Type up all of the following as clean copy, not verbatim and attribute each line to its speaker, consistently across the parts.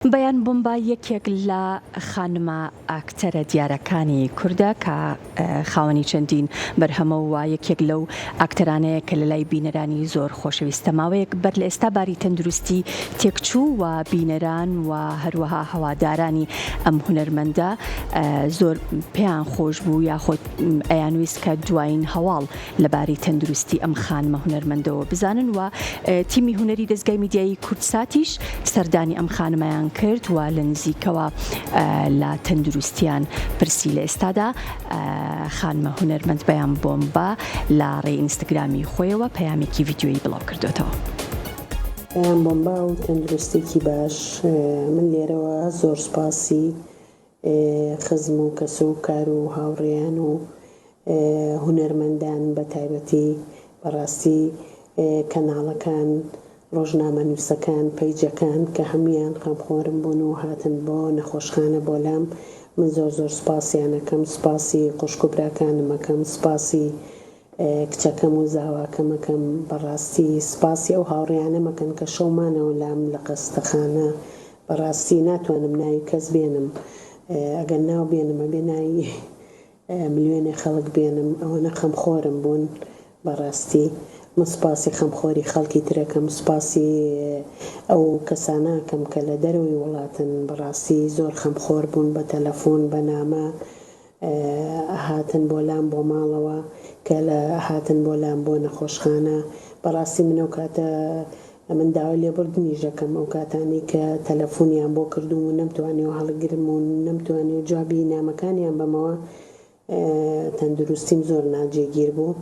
Speaker 1: بەیان بۆمبا یەکێک لە خانمە ئاکتەرە دیارەکانی کوردە کە خاوەنی چەندین بەرهەمە وە یەکێک لەو ئاکتەرانەیە کە لە لای بینەرانی زۆر خۆشەویستە ماوەیەک بەر لە ئێستا باری تەندروستی تێکچوو و بینەران و هەروەها هەوادارانی ئەم هونەرمەندە زۆر پێیان خۆش بوو یاخۆت ئەیانویست کە دوایین هەواڵ لەباری تەندروستی ئەم خانمە هونەرمەندەوە بزانن و تیمی هونەری دەستگای میدیایی کورتساتیش سەردانی ئەم خانمەیان کرد و لە نزیکەوە لە تەندروستیان پرسی لە ئێستادا خانمە هونەرمەند بەیان بۆمبا لە ڕێی ئینستاگرامی خۆیەوە پەیامێکی ڤیدیۆیی بڵاو کردوێتەوە.
Speaker 2: بەیان بۆمبا و تەندروستێکی باش. من لێرەوە زۆر سوپاسی خزم و کەس و کار و هاوڕێیان و هونەرمەندان بە تایبەتی بەڕاستی کەناڵەکان ڕۆژنامە نووسەکان پەیجەکان کە هەمویان خەمخۆرم بوون و هاتن بۆ نەخۆشخانە بۆ لام. من زۆر سوپاسیان ئەەکەم، سوپاسی خوشک و براکانم ئەەکەم، سوپاسی کچەکەم و زاواکەمەکەم، بەڕاستی سوپاسی ئەو هاوڕێیانە مەکەن کە شەومانەوە لام لە قەستەخانە. بەڕاستی ناتوانم ناوی کەس بێنم، ئەگەر ناو بێنمە بێ ناوی ملیۆنێ خەڵک بێنم، ئەوەنە خەمخۆرم بوون. بەڕاستی من سوپاسی خەمخۆری خەڵکی ترەکەم، سوپاسی ئەو کەسانەکەم کە لە دەرەوەی وڵاتن بەڕاستی زۆر خەمخۆر بوون، بە تەلەفۆن بە نامە هاتن بۆ لام بۆ ماڵەوە کە لە هاتن بۆ لام بۆ نەخۆشخانە. بەڕاستی من ئەو کاتە من داوای لێبوردنیش دەکەم، ئەو کاتانی کە تەلەفۆنیان بۆ کردوم و نەمتوانیەوە هەڵگرم و نەمتوانێت جوابی نامەکانیان بەمەوە، تەندروستیم زۆر ناجێگیر بوو.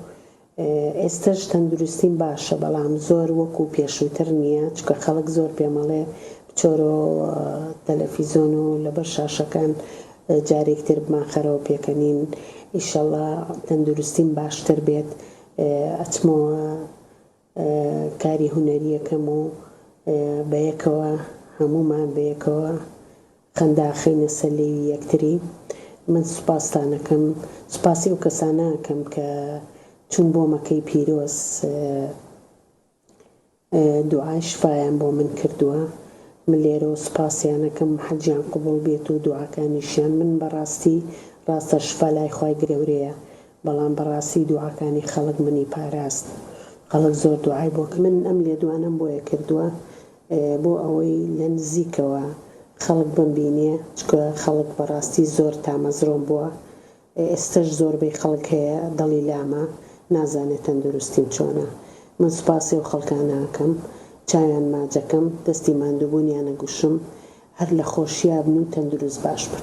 Speaker 2: ئێستش تەندروستیم باشە بەڵام زۆر وەکو پێشووتر نییە، چکە خەڵک زۆر پێمەڵێ بچۆرە تەلەڤیزۆن و لەبەر شاشەکان جارێکتر بماخەرەوە پێکەنین. ئیشەڵڵا تەندروستیم باشتر بێت، ئەچمەوە کاری هونەریەکەم و بەیەکەوە هەمومان بەیەکەوە خەنداخەینە سەر لێوی یەکتری. من سوپاستانەکەم، سوپاسی ئەو کەسانەکەم کە چون بۆ مەکەی پیرۆز دوعای شفایان بۆ من کردووە. من لێرەوە سوپاسیانەکەم، حەجیان قبوڵ بێت و دوعاکانیشیان. من بەڕاستی ڕاستە شفا لای خوای گەورەیە، بەڵام بەڕاستی دوعاکانی خەڵک منی پاراست. خەڵک زۆر دوعای بۆ من ئەم لێدوانم بۆیە کردووە بۆ ئەوەی لە نزیکەوە خەڵک بمبینێ، چکە خەڵک بەڕاستی زۆر تامەزرۆم بووە. ئێستش زۆربەی خەڵک هەیە دڵی لامە نازانێت تەندروستیم چۆنە. من سوپاسی و خەڵکانەکەم، چاویان ماجەکەم، دەستی ماندووبوونیانە گوشم، هەر لە خۆشییا بن و تەندروست باش بن.